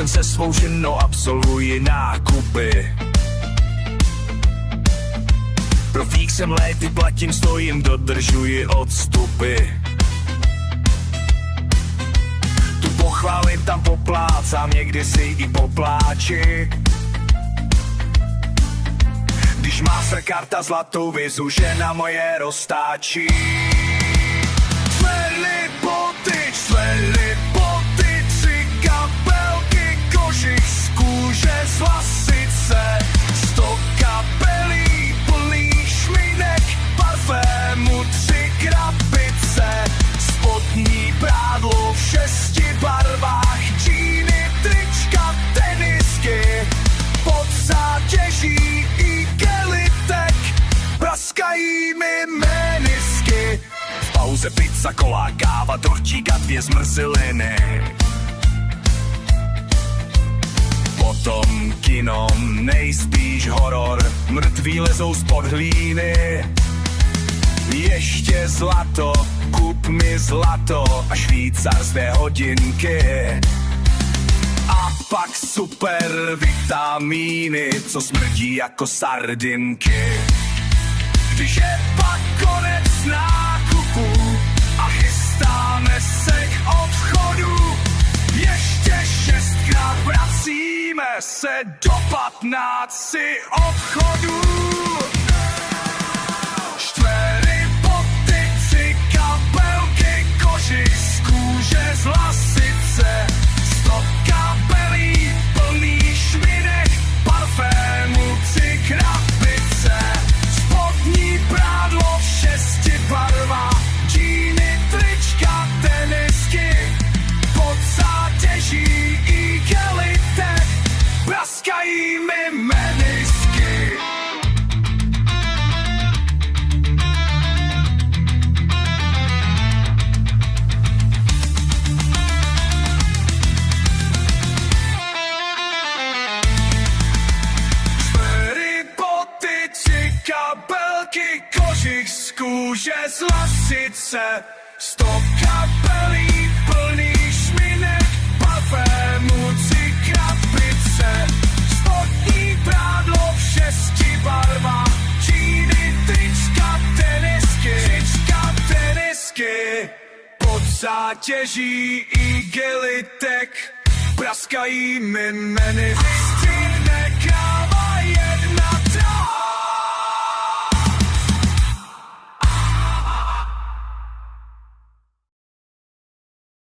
den se svou ženou absolvuji nákupy. Profík jsem léty, platím, stojím, dodržuji odstupy. Tu pochválím, tam poplácám, někdy si i popláči. Když má se karta zlatou vizu, žena moje roztáčí. Čtverly boty, 3 kabelky, kožich z kůže, z lasice, 100 kapelí, plný šminek, parfému 3 krabice, spodní prádlo v 6 barvách, džíny, trička, tenisky, pod zátěží igelitek, praskají mi menisky. V pauze pizza, kola, káva, dortík a 2 zmrzliny. Potom kino, nejspíš horor, mrtví lezou spod hlíny. Ještě zlato, kup mi zlato a švýcarské hodinky. A pak super vitamíny, co smrdí jako sardinky. Když je pak konec nákupu a chystáme se k odchodu, ještě 6krát vracíme se do 15 obchodů. Čtvery boty, 3 kabelky, kožich z kůže, z lasice, 100 kabelí, plný šminek, parfému 3 krabice, spodní prádlo v 6 barvách, džíny, trička, tenisky, pod zátěží igelitek, praskají mi menisky. Kabelky, kožich z kůže, z lasice, 100 kapelí, plný šminek, parfému 3 krabice, spodní prádlo v 6 barvách, džíny, trička, tenisky, pod zátěží igelitek, praskají mi menisky.